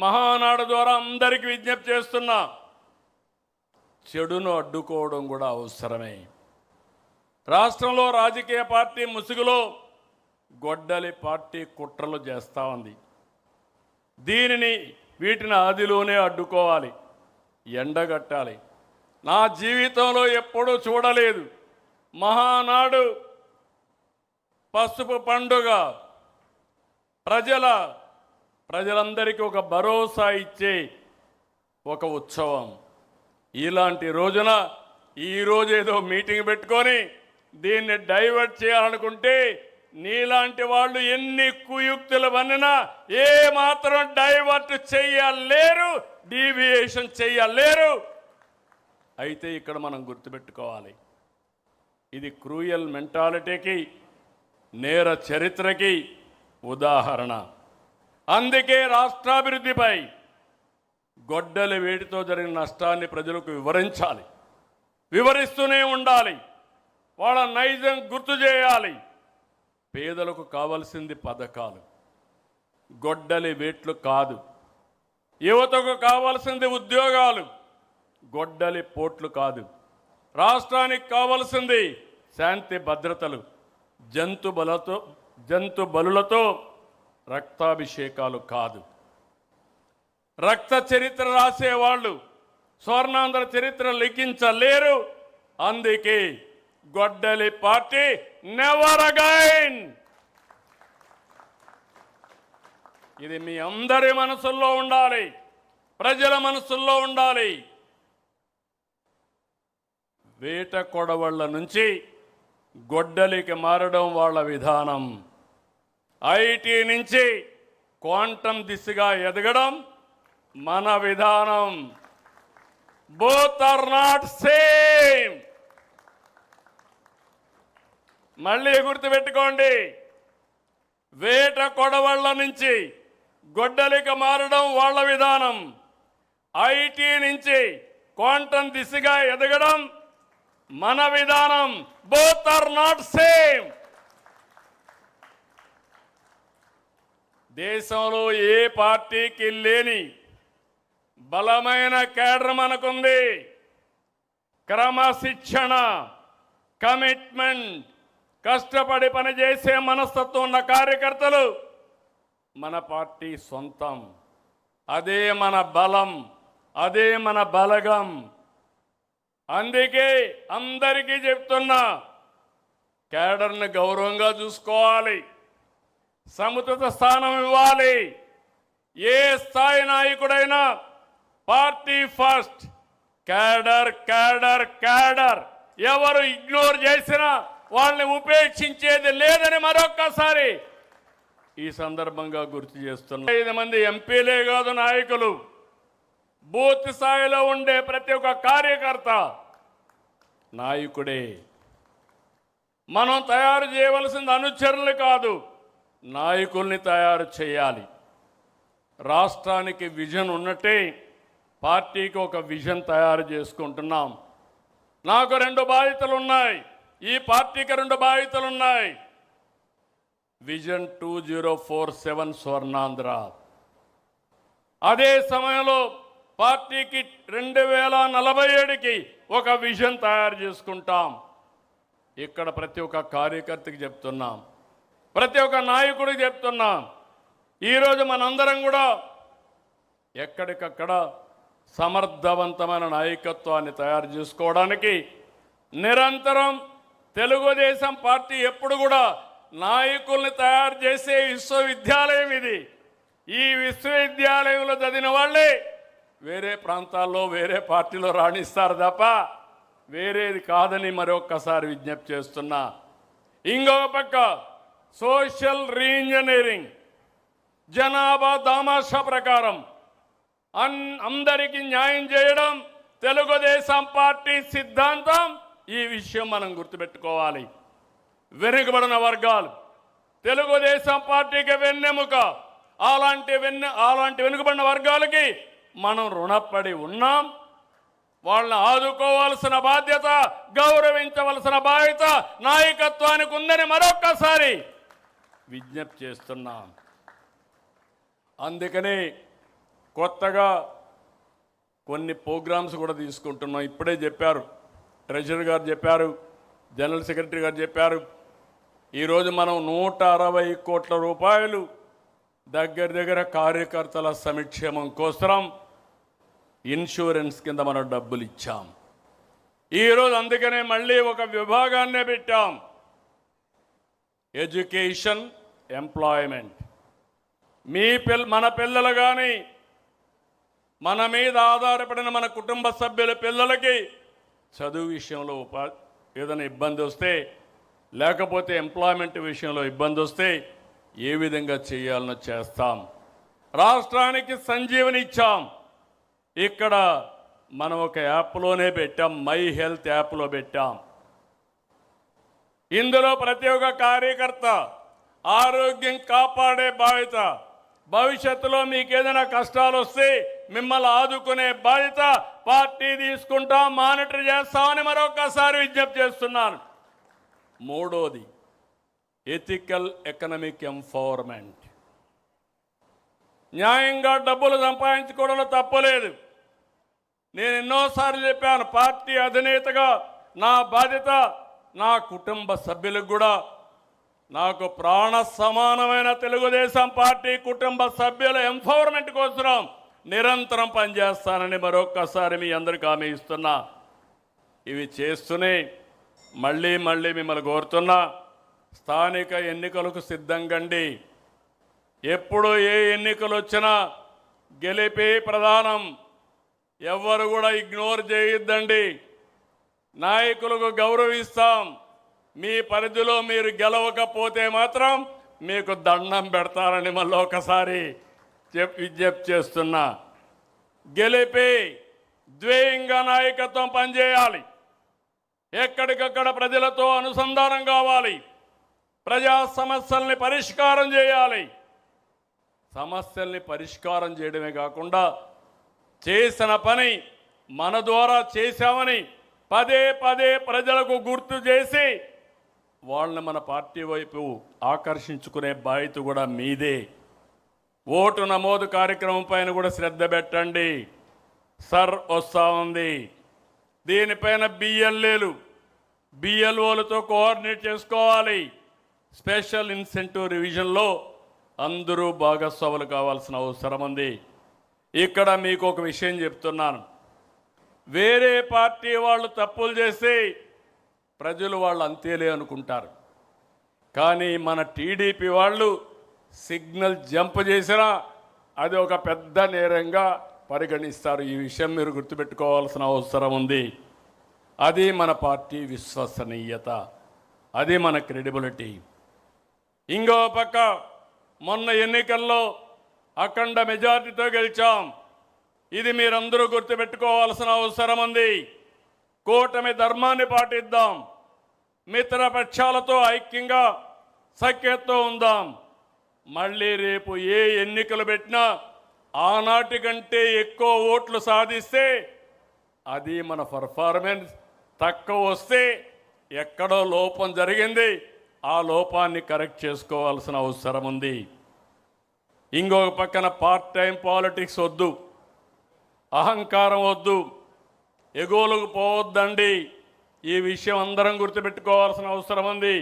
మహానాడు ద్వారా అందరికీ విజ్ఞప్తి చేస్తున్నా, చెడును అడ్డుకోవడం కూడా అవసరమే. రాష్ట్రంలో రాజకీయ పార్టీ ముసుగులో గొడ్డలి పార్టీ కుట్రలు చేస్తూ ఉంది. వీటిని ఆదిలోనే అడ్డుకోవాలి, ఎండగట్టాలి. నా జీవితంలో ఎప్పుడూ చూడలేదు. మహానాడు పసుపు పండుగ ప్రజలందరికీ ఒక భరోసా ఇచ్చే ఒక ఉత్సవం. ఇలాంటి రోజున ఈరోజు ఏదో మీటింగ్ పెట్టుకొని దీన్ని డైవర్ట్ చేయాలనుకుంటే నీలాంటి వాళ్ళు ఎన్ని కుయుక్తులు వన్నినా ఏ మాత్రం డైవర్ట్ చెయ్యలేరు, డీవియేషన్ చెయ్యలేరు. అయితే ఇక్కడ మనం గుర్తుపెట్టుకోవాలి, ఇది క్రూయల్ మెంటాలిటీకి, నేర చరిత్రకి ఉదాహరణ. అందుకే రాష్ట్రాభివృద్ధిపై గొడ్డలి వేటితో జరిగిన నష్టాన్ని ప్రజలకు వివరించాలి, వివరిస్తూనే ఉండాలి, వాళ్ళ నైజం గుర్తు చేయాలి. పేదలకు కావాల్సింది పథకాలు, గొడ్డలి వేట్లు కాదు. యువతకు కావాల్సింది ఉద్యోగాలు, గొడ్డలి పోట్లు కాదు. రాష్ట్రానికి కావాల్సింది శాంతి భద్రతలు, జంతు బలులతో రక్తాభిషేకాలు కాదు. రక్త చరిత్ర రాసేవాళ్ళు స్వర్ణాంధ్ర చరిత్ర లిఖించలేరు. అందుకే గొడ్డలి పార్టీ నెవర్ అగైన్. ఇది మీ అందరి మనసుల్లో ఉండాలి, ప్రజల మనసుల్లో ఉండాలి. వేట కొడవళ్ళ నుంచి గొడ్డలికి మారడం వాళ్ళ విధానం. ఐటీ నుంచి క్వాంటం దిశగా ఎదగడం మన విధానం. Both are not same. మళ్ళీ గుర్తుపెట్టుకోండి, వేట కొడవళ్ళ నుంచి గొడ్డలికి మారడం వాళ్ళ విధానం. ఐటీ నుంచి క్వాంటం దిశగా ఎదగడం మన విధానం. Both are not same. దేశంలో ఏ పార్టీకి లేని బలమైన కేడర్ మనకుంది. క్రమశిక్షణ, కమిట్మెంట్, కష్టపడి పనిచేసే మనస్తత్వం ఉన్న కార్యకర్తలు మన పార్టీ సొంతం. అదే మన బలం, అదే మన బలగం. అందుకే అందరికీ చెప్తున్నా, కేడర్ని గౌరవంగా చూసుకోవాలి, సముచిత స్థానం ఇవ్వాలి. ఏ స్థాయి నాయకుడైనా party first, cadre cadre cadre. ఎవరు ఇగ్నోర్ చేసినా వాళ్ళని ఉపేక్షించేది లేదని మరొక్కసారి ఈ సందర్భంగా గుర్తు చేస్తున్నా. 5 మంది ఎంపీలే కాదు, నాయకులు, బూత్ స్థాయిలో ఉండే ప్రతి ఒక్క కార్యకర్త నాయకుడే. మనం తయారు చేయవలసింది అనుచరులు కాదు, నాయకుల్ని తయారు చేయాలి. రాష్ట్రానికి విజన్ ఉన్నట్టే పార్టీకి ఒక విజన్ తయారు చేసుకుంటున్నాం. నాకు 2 బాధ్యతలు ఉన్నాయి, ఈ పార్టీకి 2 బాధ్యతలు ఉన్నాయి. విజన్ 2047 స్వర్ణాంధ్ర. అదే సమయంలో పార్టీకి 2047కి ఒక విజన్ తయారు చేసుకుంటాం. ఇక్కడ ప్రతి ఒక్క కార్యకర్తకి చెప్తున్నాం, ప్రతి ఒక్క నాయకుడికి చెప్తున్నాం. ఈరోజు మనందరం కూడా ఎక్కడికక్కడ సమర్థవంతమైన నాయకత్వాన్ని తయారు చేసుకోవడానికి నిరంతరం తెలుగుదేశం పార్టీ ఎప్పుడు కూడా నాయకుల్ని తయారు చేసే విశ్వవిద్యాలయం ఇది. ఈ విశ్వవిద్యాలయంలో చదివిన వాళ్ళే వేరే ప్రాంతాల్లో వేరే పార్టీలో రాణిస్తారు తప్ప వేరేది కాదని మరొక్కసారి విజ్ఞప్తి చేస్తున్నా. ఇంకొక పక్క సోషల్ రీఇంజనీరింగ్, జనాభా దామాషా ప్రకారం అందరికీ న్యాయం చేయడం తెలుగుదేశం పార్టీ సిద్ధాంతం. ఈ విషయం మనం గుర్తుపెట్టుకోవాలి. వెనుకబడిన వర్గాలు తెలుగుదేశం పార్టీకి వెన్నెముక. అలాంటి వెనుకబడిన వర్గాలకి మనం రుణపడి ఉన్నాం. వాళ్ళని ఆదుకోవాల్సిన బాధ్యత, గౌరవించవలసిన బాధ్యత నాయకత్వానికి ఉందని మరొక్కసారి విజ్ఞప్తి చేస్తున్నాం. అందుకనే కొత్తగా కొన్ని ప్రోగ్రామ్స్ కూడా తీసుకుంటున్నాం. ఇప్పుడే చెప్పారు, ట్రెజరర్ గారు చెప్పారు, జనరల్ సెక్రటరీ గారు చెప్పారు. ఈరోజు మనం 160 కోట్ల రూపాయలు దగ్గర కార్యకర్తల సంక్షేమం కోసం ఇన్సూరెన్స్ కింద మనం డబ్బులు ఇచ్చాం. ఈరోజు అందుకనే మళ్ళీ ఒక విభాగాన్నే పెట్టాం, ఎడ్యుకేషన్ ఎంప్లాయ్మెంట్. మన పిల్లలు కానీ మన మీద ఆధారపడిన మన కుటుంబ సభ్యుల పిల్లలకి చదువు విషయంలో ఏదైనా ఇబ్బంది వస్తే, లేకపోతే ఎంప్లాయ్మెంట్ విషయంలో ఇబ్బంది వస్తే ఏ విధంగా చేయాలనో చేస్తాం. రాష్ట్రానికి సంజీవని ఇచ్చాం. ఇక్కడ మనం ఒక యాప్లోనే పెట్టాం, మై హెల్త్ యాప్లో పెట్టాం. ఇందులో ప్రతి ఒక్క కార్యకర్త ఆరోగ్యం కాపాడే బాధ్యత, భవిష్యత్తులో మీకు ఏదైనా కష్టాలు వస్తే మిమ్మల్ని ఆదుకునే బాధ్యత పార్టీ తీసుకుంటాం, మానిటర్ చేస్తామని మరొకసారి విజ్ఞప్తి చేస్తున్నాను. మూడోది ఎథికల్ ఎకనామిక్ ఎంపవర్మెంట్. న్యాయంగా డబ్బులు సంపాదించుకోవడంలో తప్పలేదు. నేను ఎన్నోసార్లు చెప్పాను, పార్టీ అధినేతగా నా బాధ్యత నా కుటుంబ సభ్యులకు కూడా, నాకు ప్రాణ సమానమైన తెలుగుదేశం పార్టీ కుటుంబ సభ్యుల ఎంపవర్మెంట్ కోసం నిరంతరం పనిచేస్తానని మరొక్కసారి మీ అందరికీ హామీ ఇస్తున్నా. ఇవి చేస్తూనే మళ్ళీ మిమ్మల్ని కోరుతున్నా, స్థానిక ఎన్నికలకు సిద్ధంగండి. ఎప్పుడు ఏ ఎన్నికలు వచ్చినా గెలిపే ప్రధానం. ఎవ్వరు కూడా ఇగ్నోర్ చేయొద్దండి. నాయకులకు గౌరవిస్తాం. మీ పరిధిలో మీరు గెలవకపోతే మాత్రం మీకు దండం పెడతారని మళ్ళీ ఒకసారి విజ్ఞప్తి చేస్తున్నా. గెలిపి ద్వేయంగా నాయకత్వం పనిచేయాలి. ఎక్కడికక్కడ ప్రజలతో అనుసంధానం కావాలి. ప్రజా సమస్యల్ని పరిష్కారం చేయాలి. సమస్యల్ని పరిష్కారం చేయడమే కాకుండా చేసిన పని మన ద్వారా చేశామని పదే ప్రజలకు గుర్తు చేసి వాళ్ళని మన పార్టీ వైపు ఆకర్షించుకునే బాధ్యత కూడా మీదే. ఓటు నమోదు కార్యక్రమం పైన కూడా శ్రద్ధ పెట్టండి. సర్ వస్తూ ఉంది. దీనిపైన బిఎల్ఓలతో కోఆర్డినేట్ చేసుకోవాలి. స్పెషల్ ఇన్సెంటివ్ రివిజన్లో అందరూ భాగస్వాములు కావాల్సిన అవసరం ఉంది. ఇక్కడ మీకు ఒక విషయం చెప్తున్నాను. వేరే పార్టీ వాళ్ళు తప్పులు చేసి ప్రజలు వాళ్ళు అంతేలే అనుకుంటారు. కానీ మన టీడీపీ వాళ్ళు సిగ్నల్ జంప్ చేసినా అది ఒక పెద్ద నేరంగా పరిగణిస్తారు. ఈ విషయం మీరు గుర్తుపెట్టుకోవాల్సిన అవసరం ఉంది. అది మన పార్టీ విశ్వసనీయత, అది మన క్రెడిబిలిటీ. ఇంకో పక్క మొన్న ఎన్నికల్లో అఖండ మెజార్టీతో గెలిచాం. ఇది మీరందరూ గుర్తుపెట్టుకోవాల్సిన అవసరం ఉంది. కూటమి ధర్మాన్ని పాటిద్దాం. మిత్రపక్షాలతో ఐక్యంగా సఖ్యతతో ఉందాం. మళ్ళీ రేపు ఏ ఎన్నికలు పెట్టినా ఆనాటి కంటే ఎక్కువ ఓట్లు సాధిస్తే అది మన పర్ఫార్మెన్స్. తక్కువ వస్తే ఎక్కడో లోపం జరిగింది, ఆ లోపాన్ని కరెక్ట్ చేసుకోవాల్సిన అవసరం ఉంది. ఇంకొక పక్కన పార్ట్ టైం పాలిటిక్స్ వద్దు, అహంకారం వద్దు, ఎగోలకు పోవద్దండి. ఈ విషయం అందరం గుర్తుపెట్టుకోవాల్సిన అవసరం ఉంది.